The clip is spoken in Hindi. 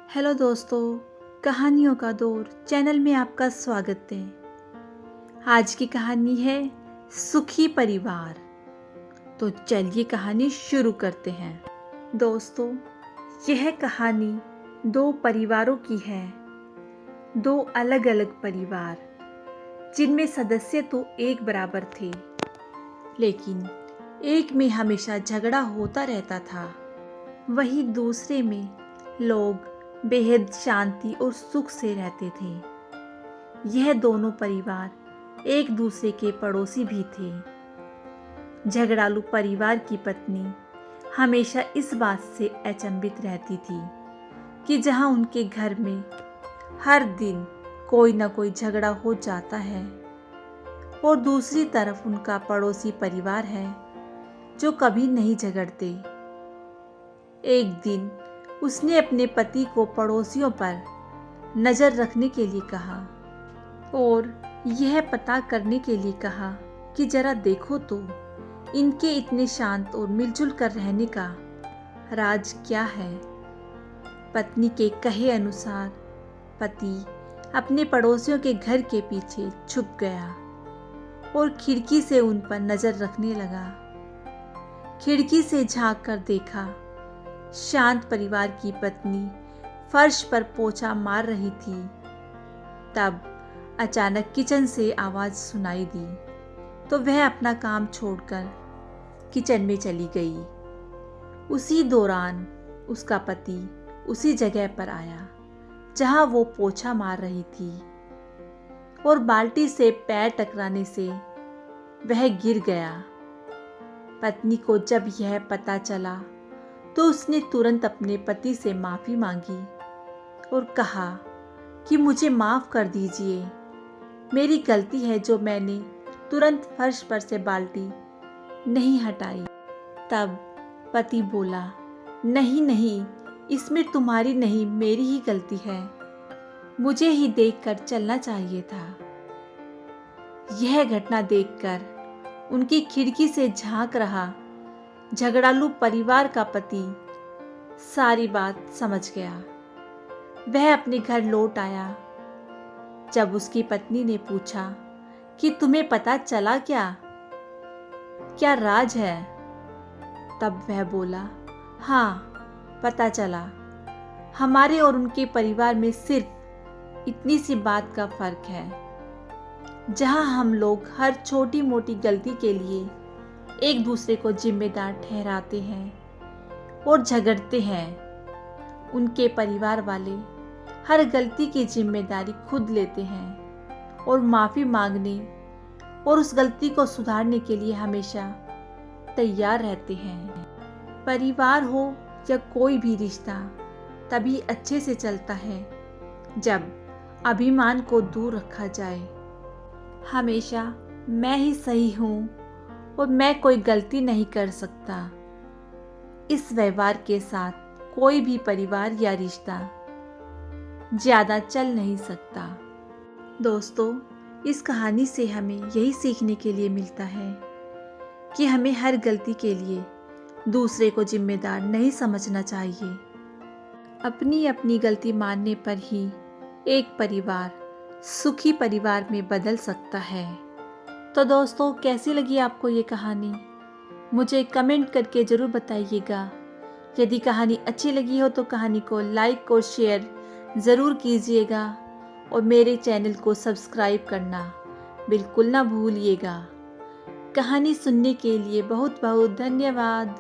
हेलो दोस्तों, कहानियों का दौर चैनल में आपका स्वागत है। आज की कहानी है सुखी परिवार। तो चलिए कहानी शुरू करते हैं। दोस्तों, यह कहानी दो परिवारों की है। दो अलग अलग परिवार जिनमें सदस्य तो एक बराबर थे, लेकिन एक में हमेशा झगड़ा होता रहता था, वहीं दूसरे में लोग बेहद शांति और सुख से रहते थे। यह दोनों परिवार एक दूसरे के पड़ोसी भी थे। झगड़ालू परिवार की पत्नी हमेशा इस बात से अचंभित रहती थी कि जहां उनके घर में हर दिन कोई न कोई झगड़ा हो जाता है, और दूसरी तरफ उनका पड़ोसी परिवार है जो कभी नहीं झगड़ते। एक दिन उसने अपने पति को पड़ोसियों पर नज़र रखने के लिए कहा और यह पता करने के लिए कहा कि जरा देखो तो इनके इतने शांत और मिलजुल कर रहने का राज क्या है। पत्नी के कहे अनुसार पति अपने पड़ोसियों के घर के पीछे छुप गया और खिड़की से उन पर नज़र रखने लगा। खिड़की से झांक कर देखा, शांत परिवार की पत्नी फर्श पर पोछा मार रही थी। तब अचानक किचन से आवाज सुनाई दी तो वह अपना काम छोड़कर किचन में चली गई। उसी दौरान उसका पति उसी जगह पर आया जहां वो पोछा मार रही थी, और बाल्टी से पैर टकराने से वह गिर गया। पत्नी को जब यह पता चला तो उसने तुरंत अपने पति से माफ़ी मांगी और कहा कि मुझे माफ़ कर दीजिए, मेरी गलती है जो मैंने तुरंत फर्श पर से बाल्टी नहीं हटाई। तब पति बोला, नहीं नहीं, इसमें तुम्हारी नहीं मेरी ही गलती है, मुझे ही देखकर चलना चाहिए था। यह घटना देखकर उनकी खिड़की से झांक रहा झगड़ालू परिवार का पति सारी बात समझ गया। वह अपने घर लौट आया। जब उसकी पत्नी ने पूछा कि तुम्हें पता चला क्या राज है, तब वह बोला, हाँ पता चला। हमारे और उनके परिवार में सिर्फ इतनी सी बात का फर्क है। जहां हम लोग हर छोटी मोटी गलती के लिए एक दूसरे को जिम्मेदार ठहराते हैं और झगड़ते हैं, उनके परिवार वाले हर गलती की जिम्मेदारी खुद लेते हैं और माफ़ी मांगने और उस गलती को सुधारने के लिए हमेशा तैयार रहते हैं। परिवार हो या कोई भी रिश्ता तभी अच्छे से चलता है जब अभिमान को दूर रखा जाए। हमेशा मैं ही सही हूँ और मैं कोई गलती नहीं कर सकता, इस व्यवहार के साथ कोई भी परिवार या रिश्ता ज़्यादा चल नहीं सकता। दोस्तों, इस कहानी से हमें यही सीखने के लिए मिलता है कि हमें हर गलती के लिए दूसरे को जिम्मेदार नहीं समझना चाहिए। अपनी अपनी गलती मानने पर ही एक परिवार सुखी परिवार में बदल सकता है। तो दोस्तों, कैसी लगी आपको ये कहानी? मुझे कमेंट करके ज़रूर बताइएगा। यदि कहानी अच्छी लगी हो तो कहानी को लाइक और शेयर ज़रूर कीजिएगा, और मेरे चैनल को सब्सक्राइब करना बिल्कुल ना भूलिएगा। कहानी सुनने के लिए बहुत बहुत धन्यवाद।